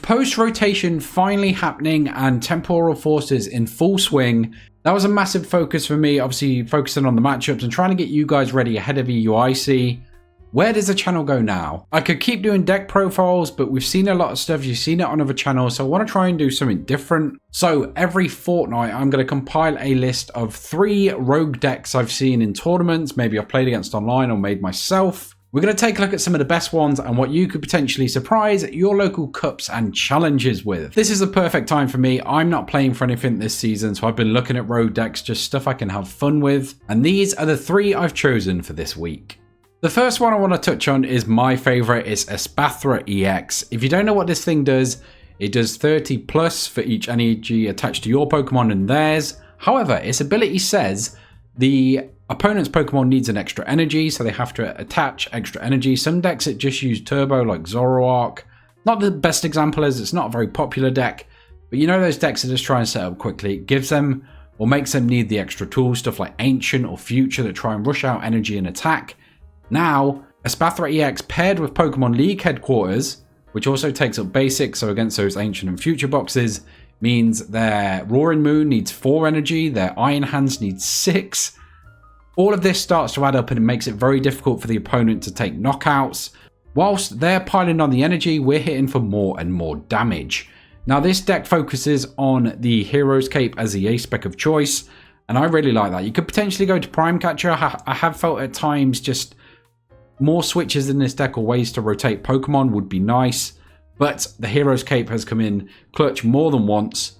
post-rotation finally happening and Temporal Forces in full swing. That was a massive focus for me, obviously focusing on the matchups and trying to get you guys ready ahead of EUIC. Where does the channel go now? I could keep doing deck profiles, but we've seen a lot of stuff. You've seen it on other channels, so I want to try and do something different. So every fortnight, I'm going to compile a list of 3 rogue decks I've seen in tournaments, maybe I've played against online or made myself. We're going to take a look at some of the best ones and what you could potentially surprise your local cups and challenges with. This is the perfect time for me. I'm not playing for anything this season, so I've been looking at rogue decks, just stuff I can have fun with. And these are the 3 I've chosen for this week. The first one I want to touch on is my favorite. It's Spatha EX. If you don't know what this thing does, it does 30 plus for each energy attached to your Pokemon and theirs. However, its ability says the opponent's Pokemon needs an extra energy, so they have to attach extra energy. Some decks that just use turbo, like Zoroark. Not the best example, as it's not a very popular deck, but you know those decks that just try and set up quickly. It gives them or makes them need the extra tools, stuff like Ancient or Future, that try and rush out energy and attack. Now, Spatha EX paired with Pokemon League Headquarters, which also takes up basic, so against those Ancient and Future boxes, means their Roaring Moon needs 4 energy, their Iron Hands needs 6. All of this starts to add up and it makes it very difficult for the opponent to take knockouts. Whilst they're piling on the energy, we're hitting for more and more damage. Now, this deck focuses on the Hero's Cape as the A-spec of choice, and I really like that. You could potentially go to Prime Catcher. I have felt at times just more switches in this deck or ways to rotate Pokemon would be nice, but the Hero's Cape has come in clutch more than once,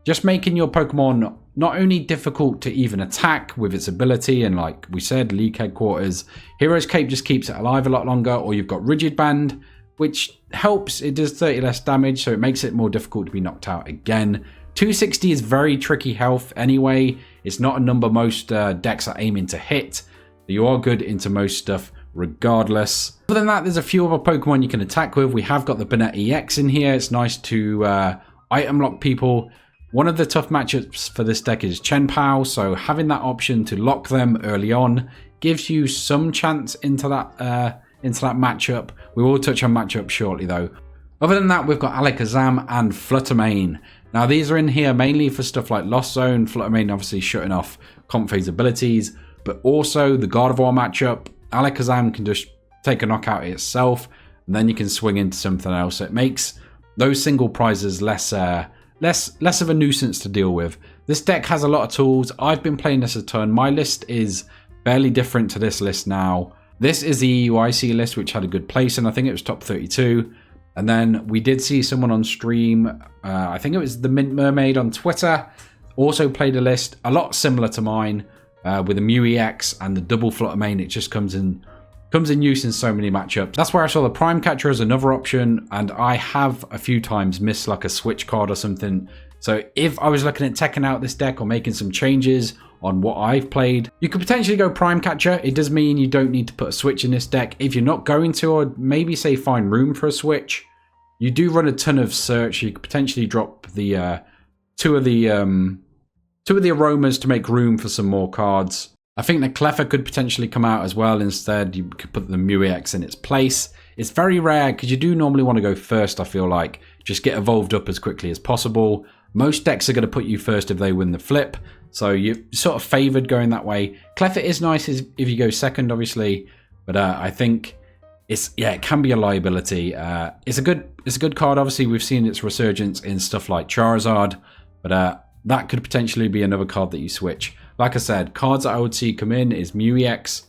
just making your Pokemon not only difficult to even attack with its ability, and like we said, League Headquarters, Hero's Cape just keeps it alive a lot longer, or you've got Rigid Band, which helps. It does 30 less damage, so it makes it more difficult to be knocked out again. 260 is very tricky health anyway. It's not a number most decks are aiming to hit, but you are good into most stuff regardless. Other than that, there's a few other Pokemon you can attack with. We have got the Spatha EX in here. It's nice to item lock people. One of the tough matchups for this deck is Chenpao, so having that option to lock them early on gives you some chance into that matchup. We will touch on matchup shortly though. Other than that, we've got Alakazam and Fluttermane. Now these are in here mainly for stuff like Lost Zone, Fluttermane obviously shutting off Comp Phase abilities, but also the Gardevoir matchup. Alakazam can just take a knockout itself, and then you can swing into something else. So it makes those single prizes less of a nuisance to deal with. This deck has a lot of tools. I've been playing this a ton. My list is fairly different to this list now. This is the EUIC list, which had a good place, and I think it was top 32. And then we did see someone on stream, I think it was the Mint Mermaid on Twitter, also played a list a lot similar to mine, with a Mew EX and the double Fluttermane. It just comes in use in so many matchups. That's where I saw the Prime Catcher as another option, and I have a few times missed like a switch card or something. So if I was looking at teching out this deck or making some changes on what I've played, you could potentially go Prime Catcher. It does mean you don't need to put a switch in this deck. If you're not going to, or maybe say find room for a switch, you do run a ton of search. You could potentially drop the two of the aromas to make room for some more cards. I think the Cleffa could potentially come out as well. Instead, you could put the Mew EX in its place. It's very rare because you do normally want to go first, I feel like. Just get evolved up as quickly as possible. Most decks are going to put you first if they win the flip, so you're sort of favoured going that way. Cleffa is nice if you go second, obviously, but I think it can be a liability. It's a good card. Obviously, we've seen its resurgence in stuff like Charizard, but that could potentially be another card that you switch. Like I said, cards that I would see come in is Mew EX.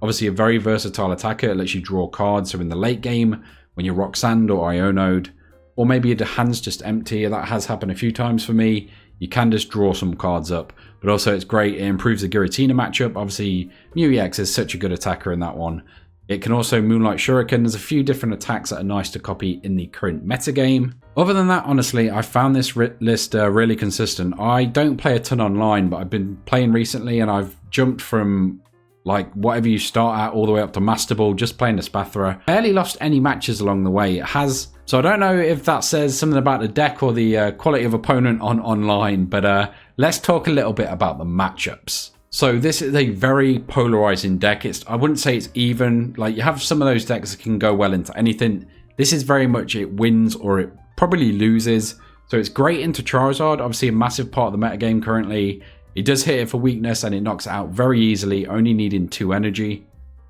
Obviously a very versatile attacker. It lets you draw cards. So in the late game, when you're Rock Sand or Ionode, or maybe the hand's just empty, that has happened a few times for me, you can just draw some cards up. But also it's great. It improves the Giratina matchup. Obviously Mew EX is such a good attacker in that one. It can also Moonlight Shuriken. There's a few different attacks that are nice to copy in the current metagame. Other than that, honestly, I found this list really consistent. I don't play a ton online, but I've been playing recently, and I've jumped from like whatever you start at all the way up to Master Ball, just playing Espathra. Barely lost any matches along the way. It has, so I don't know if that says something about the deck or the quality of opponent on online, but let's talk a little bit about the matchups. So this is a very polarizing deck. I wouldn't say it's even. Like, you have some of those decks that can go well into anything. This is very much it wins or it probably loses. So it's great into Charizard, obviously a massive part of the metagame currently. It does hit it for weakness and it knocks it out very easily, only needing 2 energy.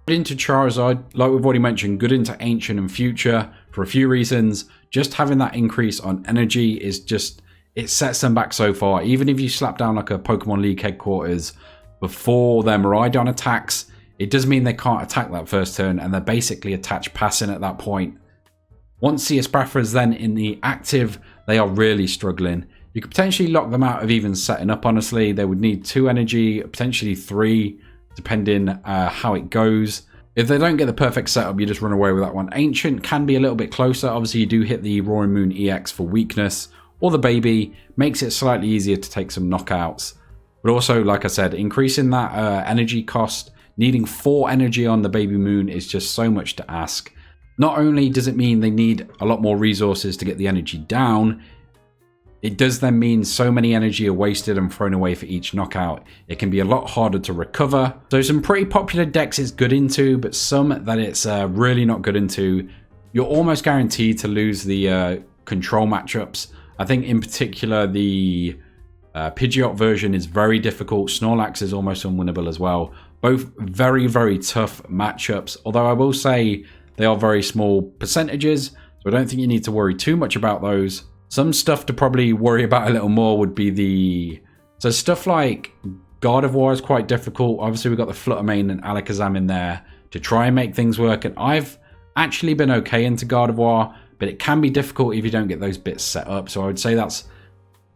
Good into Charizard, like we've already mentioned, good into Ancient and Future for a few reasons. Just having that increase on energy is just, it sets them back so far. Even if you slap down like a Pokemon League headquarters before their Miraidon attacks, it does mean they can't attack that first turn and they're basically attached passing at that point. Once the Espathra is then in the active, they are really struggling. You could potentially lock them out of even setting up, honestly. They would need 2 energy, potentially 3, depending how it goes. If they don't get the perfect setup, you just run away with that one. Ancient can be a little bit closer. Obviously, you do hit the Roaring Moon EX for weakness, or the Baby makes it slightly easier to take some knockouts. But also, like I said, increasing that energy cost, needing 4 energy on the Baby Moon is just so much to ask. Not only does it mean they need a lot more resources to get the energy down, it does then mean so many energy are wasted and thrown away for each knockout. It can be a lot harder to recover. So some pretty popular decks it's good into, but some that it's really not good into. You're almost guaranteed to lose the control matchups. I think in particular the Pidgeot version is very difficult. Snorlax is almost unwinnable as well. Both very, very tough matchups. Although I will say they are very small percentages, so I don't think you need to worry too much about those. Some stuff to probably worry about a little more would be so stuff like Gardevoir is quite difficult. Obviously, we've got the Fluttermane and Alakazam in there to try and make things work. And I've actually been okay into Gardevoir, but it can be difficult if you don't get those bits set up. So I would say that's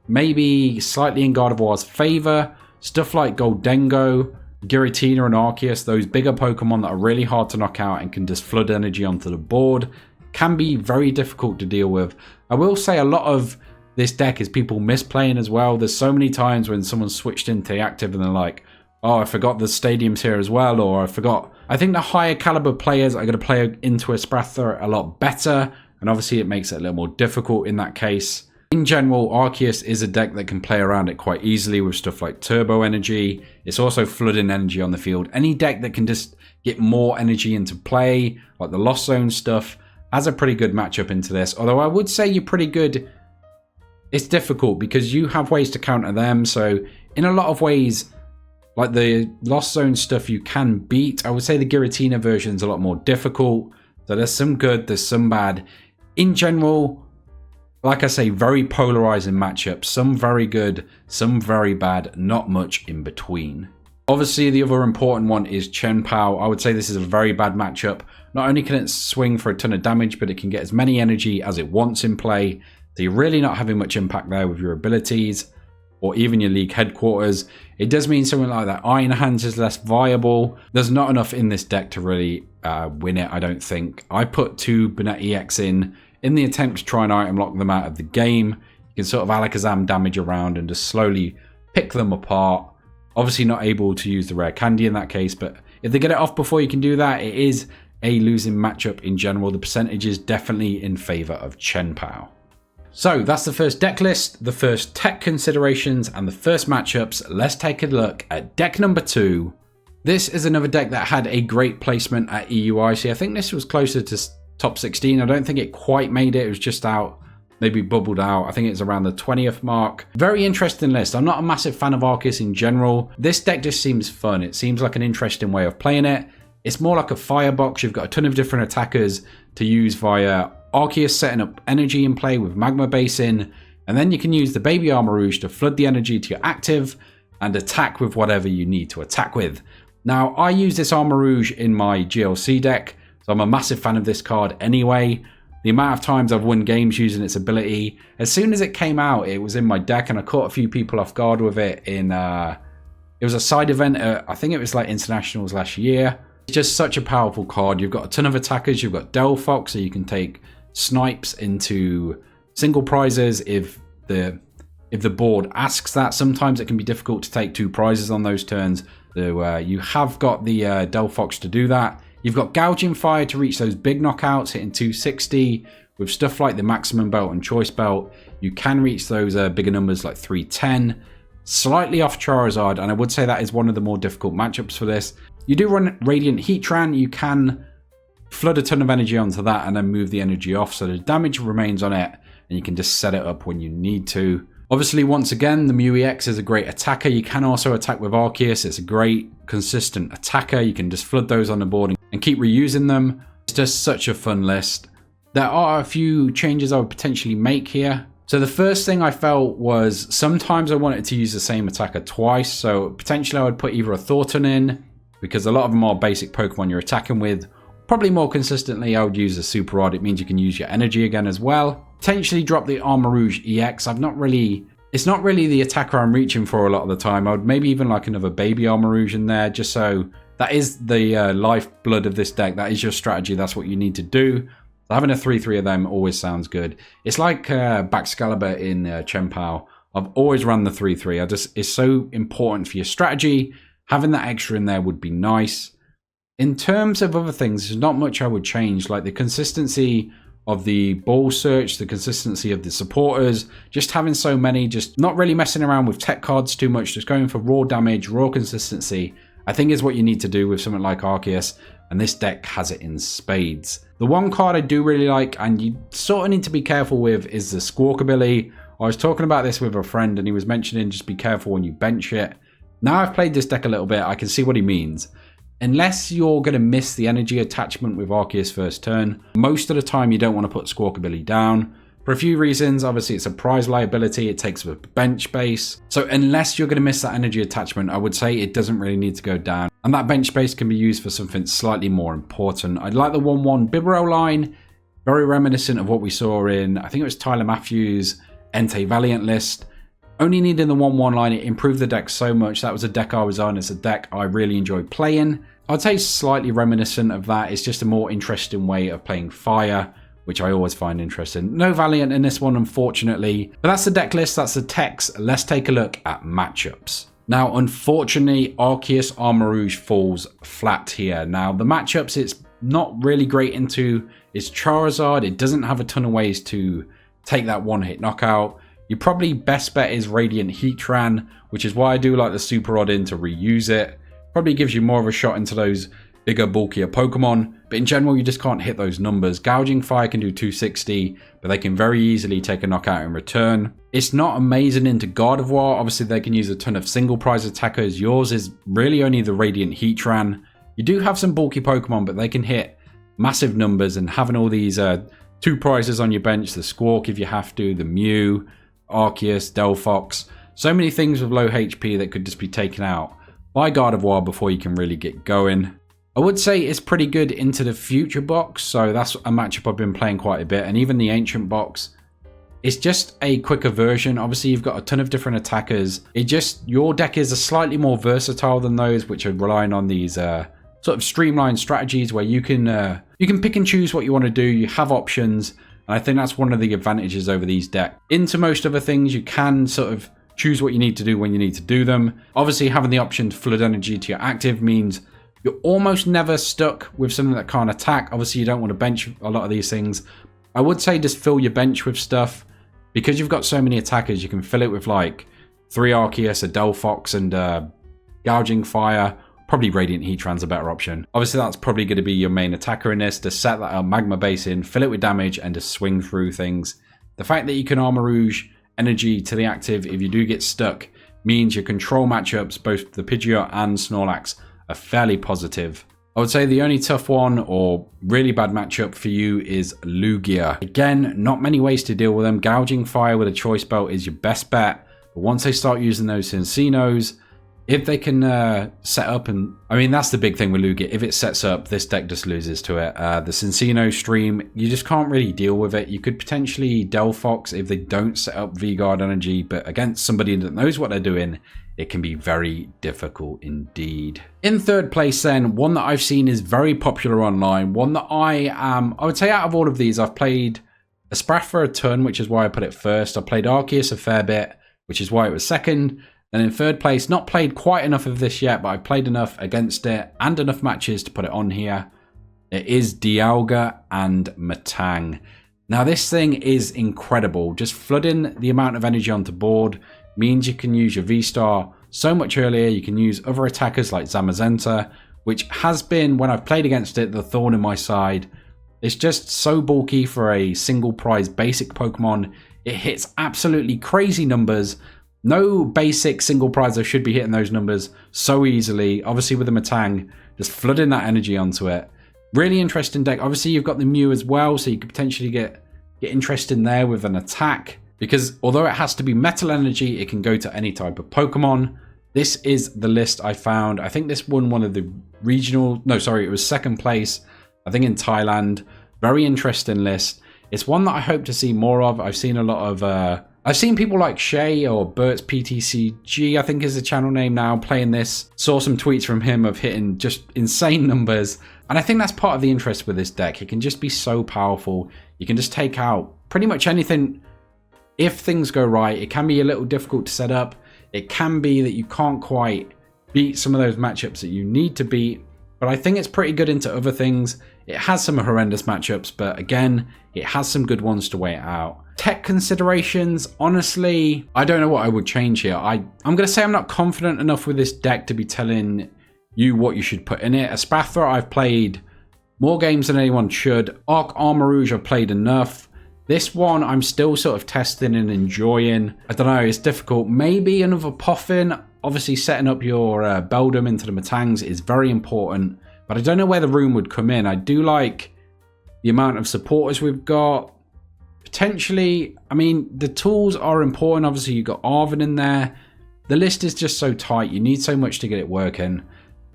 maybe slightly in Gardevoir's favor. Stuff like Goldengo, Giratina and Arceus, those bigger Pokemon that are really hard to knock out and can just flood energy onto the board, can be very difficult to deal with. I will say a lot of this deck is people misplaying as well. There's so many times when someone's switched into the active and they're like, oh, I forgot the stadium's here as well, or I forgot. I think the higher caliber players are going to play into Espathra a lot better, and obviously it makes it a little more difficult in that case. In general, Arceus is a deck that can play around it quite easily with stuff like Turbo Energy. It's also flooding energy on the field. Any deck that can just get more energy into play, like the Lost Zone stuff, has a pretty good matchup into this. Although I would say you're pretty good. It's difficult because you have ways to counter them. So in a lot of ways, like the Lost Zone stuff you can beat. I would say the Giratina version is a lot more difficult. So there's some good, there's some bad. In general, like I say, very polarizing matchups. Some very good, some very bad, not much in between. Obviously, the other important one is Chien-Pao. I would say this is a very bad matchup. Not only can it swing for a ton of damage, but it can get as many energy as it wants in play. So you're really not having much impact there with your abilities or even your league headquarters. It does mean something like that Iron Hands is less viable. There's not enough in this deck to really win it, I don't think. I put 2 Spatha EX in the attempt to try and item lock them out of the game. You can sort of Alakazam damage around and just slowly pick them apart. Obviously not able to use the rare candy in that case, but if they get it off before you can do that, it is a losing matchup in general. The percentage is definitely in favor of Chien-Pao. So that's the first deck list, the first tech considerations, and the first matchups. Let's take a look at deck number 2. This is another deck that had a great placement at EUIC. I think this was closer to top 16. I don't think it quite made it. It was just out, maybe bubbled out. I think it's around the 20th mark. Very interesting list. I'm not a massive fan of Arceus in general. This deck just seems fun. It seems like an interesting way of playing it. It's more like a firebox. You've got a ton of different attackers to use via Arceus setting up energy in play with Magma Basin, and then you can use the Baby Armarouge to flood the energy to your active and attack with whatever you need to attack with. Now, I use this Armarouge in my GLC deck, so I'm a massive fan of this card anyway. The amount of times I've won games using its ability, as soon as it came out, it was in my deck, and I caught a few people off guard with it in, it was a side event, I think it was like Internationals last year. It's just such a powerful card. You've got a ton of attackers. You've got Delphox, so you can take snipes into single prizes if the board asks that. Sometimes it can be difficult to take 2 prizes on those turns. So you have got the Delphox to do that. You've got Gouging Fire to reach those big knockouts, hitting 260. With stuff like the Maximum Belt and Choice Belt, you can reach those bigger numbers like 310. Slightly off Charizard, and I would say that is one of the more difficult matchups for this. You do run Radiant Heatran. You can flood a ton of energy onto that and then move the energy off, so the damage remains on it. and you can just set it up when you need to. Obviously, once again, the Mew EX is a great attacker. You can also attack with Arceus. It's a great, consistent attacker. You can just flood those on the board and keep reusing them. It's just such a fun list. There are a few changes I would potentially make here. So the first thing I felt was sometimes I wanted to use the same attacker twice. So potentially I would put either a Thornton in, because a lot of them are basic Pokemon you're attacking with. Probably more consistently, I would use a Super Rod. It means you can use your energy again as well. Potentially drop the Armarouge EX. It's not really the attacker I'm reaching for a lot of the time. I would maybe even like another baby Armarouge in there, just so that is the lifeblood of this deck. That is your strategy. That's what you need to do. So having a 3/3 of them always sounds good. It's like Baxcalibur in Chempao. I've always run the 3/3. It's so important for your strategy. Having that extra in there would be nice. In terms of other things, there's not much I would change, like the consistency of the ball search, the consistency of the supporters, just having so many, just not really messing around with tech cards too much, just going for raw damage, raw consistency, I think is what you need to do with something like Arceus, and this deck has it in spades. The one card I do really like, and you sort of need to be careful with, is the Squawk ability. I was talking about this with a friend, and he was mentioning just be careful when you bench it. Now I've played this deck a little bit, I can see what he means. Unless you're going to miss the energy attachment with Arceus first turn, most of the time you don't want to put Squawk ability down. For a few reasons, obviously it's a prize liability, it takes up bench space. So unless you're going to miss that energy attachment, I would say it doesn't really need to go down. And that bench space can be used for something slightly more important. I like the 1/1 Bibarel line, very reminiscent of what we saw in, I think it was Tyler Matthews' Entei Valiant list. Only needing the 1/1 line, it improved the deck so much. That was a deck I was on. It's a deck I really enjoyed playing. I'd say slightly reminiscent of that. It's just a more interesting way of playing fire, which I always find interesting. No Valiant in this one, unfortunately. But that's the deck list, that's the text. Let's take a look at matchups. Now, unfortunately, Arcarus Armarouge falls flat here. Now, the matchups it's not really great into is Charizard. It doesn't have a ton of ways to take that one-hit knockout. Your probably best bet is Radiant Heatran, which is why I do like the Super Rod in to reuse it. Probably gives you more of a shot into those bigger, bulkier Pokemon, but in general, you just can't hit those numbers. Gouging Fire can do 260, but they can very easily take a knockout in return. It's not amazing into Gardevoir. Obviously, they can use a ton of single prize attackers. Yours is really only the Radiant Heatran. You do have some bulky Pokemon, but they can hit massive numbers, and having all these 2 prizes on your bench, the Squawk if you have to, the Mew, Arceus, Delphox, so many things with low HP that could just be taken out by Gardevoir before you can really get going. I would say it's pretty good into the future box, so that's a matchup I've been playing quite a bit, and even the ancient box. It's just a quicker version. Obviously, you've got a ton of different attackers. Your deck is a slightly more versatile than those, which are relying on these sort of streamlined strategies where you can pick and choose what you want to do. You have options, and I think that's one of the advantages over these decks. Into most other things, you can sort of choose what you need to do when you need to do them. Obviously, having the option to flood energy to your active means you're almost never stuck with something that can't attack. Obviously, you don't want to bench a lot of these things. I would say just fill your bench with stuff. Because you've got so many attackers, you can fill it with like 3 Arceus, a Delphox, and Gouging Fire. Probably Radiant Heatran's a better option. Obviously, that's probably going to be your main attacker in this. To set that Magma Base in, fill it with damage, and just swing through things. The fact that you can Armarouge energy to the active if you do get stuck means your control matchups, both the Pidgeot and Snorlax, are fairly positive. I would say the only tough one or really bad matchup for you is Lugia. Again, not many ways to deal with them. Gouging Fire with a Choice Belt is your best bet. But once they start using those Cinccino's, if they can set up, and I mean, that's the big thing with Lugia. If it sets up, this deck just loses to it. The Cinccino stream, you just can't really deal with it. You could potentially Delphox if they don't set up V-Guard energy, but against somebody that knows what they're doing, it can be very difficult indeed. In third place then, one that I've seen is very popular online. One that I would say out of all of these, I've played Espathra a ton, which is why I put it first. I played Arceus a fair bit, which is why it was second. And in third place, not played quite enough of this yet, but I've played enough against it and enough matches to put it on here. It is Dialga and Metang. Now this thing is incredible. Just flooding the amount of energy onto board means you can use your VStar so much earlier. You can use other attackers like Zamazenta, which has been, when I've played against it, the thorn in my side. It's just so bulky for a single prize basic Pokemon. It hits absolutely crazy numbers. No basic single prizer should be hitting those numbers so easily. Obviously with the Metang, just flooding that energy onto it. Really interesting deck. Obviously you've got the Mew as well, so you could potentially get interest in there with an attack. Because although it has to be metal energy, it can go to any type of Pokemon. This is the list I found. I think this won one of the regional... No, sorry, it was second place, I think in Thailand. Very interesting list. It's one that I hope to see more of. I've seen a lot of... I've seen people like Shay or Bert's PTCG, I think is the channel name now, playing this. Saw some tweets from him of hitting just insane numbers. And I think that's part of the interest with this deck. It can just be so powerful. You can just take out pretty much anything if things go right. It can be a little difficult to set up. It can be that you can't quite beat some of those matchups that you need to beat. But I think it's pretty good into other things. It has some horrendous matchups, but again, it has some good ones to weigh it out. Tech considerations, honestly, I don't know what I would change here. I'm going to say I'm not confident enough with this deck to be telling you what you should put in it. Espathra, I've played more games than anyone should. Armarouge, I've played enough. This one, I'm still sort of testing and enjoying. I don't know, it's difficult. Maybe another Poffin. Obviously, setting up your Beldum into the Metangs is very important. But I don't know where the room would come in. I do like the amount of supporters we've got. Potentially, I mean, the tools are important. Obviously, you've got Arven in there. The list is just so tight. You need so much to get it working.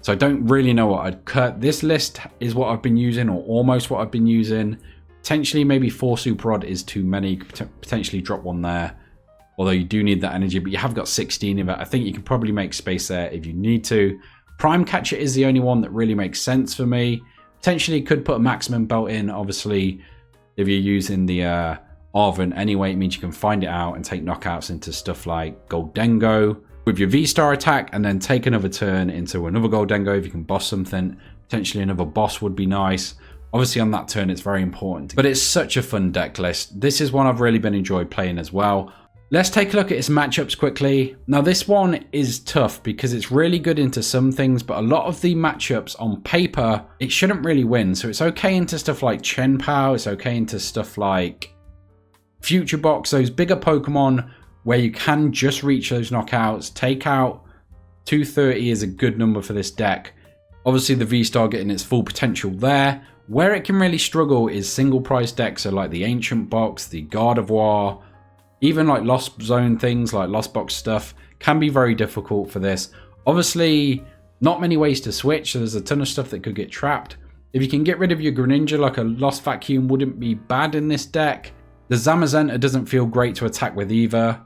So I don't really know what I'd cut. This list is what I've been using, or almost what I've been using. Potentially, maybe 4 Super Rod is too many. You could potentially drop one there. Although you do need that energy, but you have got 16 of it. I think you can probably make space there if you need to. Prime Catcher is the only one that really makes sense for me. Potentially could put a maximum belt in. Obviously, if you're using the Arven anyway, it means you can find it out and take knockouts into stuff like Goldengo with your V-Star attack, and then take another turn into another Goldengo if you can boss something. Potentially another boss would be nice. Obviously on that turn it's very important. But it's such a fun deck list. This is one I've really been enjoying playing as well. Let's take a look at its matchups quickly. Now this one is tough because it's really good into some things, but a lot of the matchups on paper, it shouldn't really win. So it's okay into stuff like Chenpao, it's okay into stuff like Future Box, those bigger Pokemon where you can just reach those knockouts. Take out 230 is a good number for this deck. Obviously the V-Star getting its full potential there. Where it can really struggle is single price decks, so like the Ancient Box, the Gardevoir, even like Lost Zone things, like Lost Box stuff, can be very difficult for this. Obviously, not many ways to switch, so there's a ton of stuff that could get trapped. If you can get rid of your Greninja, like a Lost Vacuum wouldn't be bad in this deck. The Zamazenta doesn't feel great to attack with either.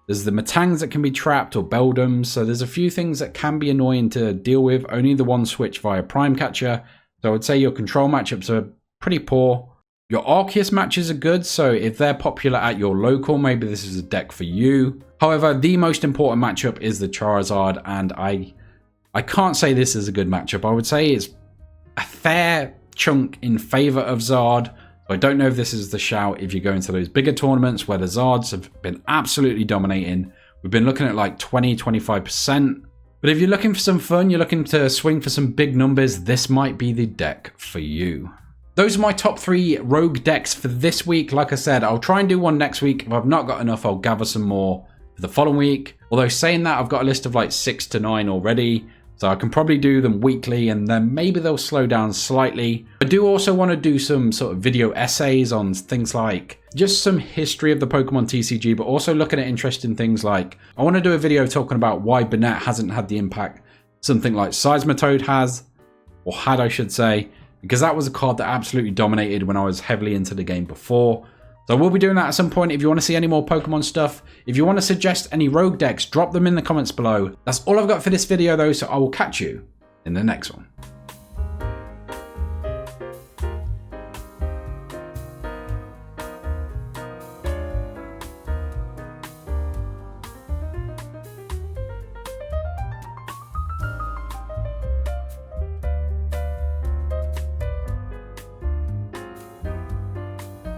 There's the Metangs that can be trapped, or Beldums, so there's a few things that can be annoying to deal with. Only the one switch via Prime Catcher. So I would say your control matchups are pretty poor. Your Arceus matches are good, so if they're popular at your local, maybe this is a deck for you. However, the most important matchup is the Charizard, and I can't say this is a good matchup. I would say it's a fair chunk in favor of Zard. So I don't know if this is the shout if you go into those bigger tournaments where the Zards have been absolutely dominating. We've been looking at like 20-25%. But if you're looking for some fun, you're looking to swing for some big numbers, this might be the deck for you. Those are my top 3 rogue decks for this week. Like I said, I'll try and do one next week. If I've not got enough, I'll gather some more for the following week. Although saying that, I've got a list of like 6 to 9 already. So I can probably do them weekly, and then maybe they'll slow down slightly. I do also want to do some sort of video essays on things like just some history of the Pokemon TCG, but also looking at interesting things like, I want to do a video talking about why Banette hasn't had the impact something like Seismitoad has, or had I should say, because that was a card that absolutely dominated when I was heavily into the game before. So we'll be doing that at some point. If you want to see any more Pokemon stuff, if you want to suggest any rogue decks, drop them in the comments below. That's all I've got for this video though, so I will catch you in the next one.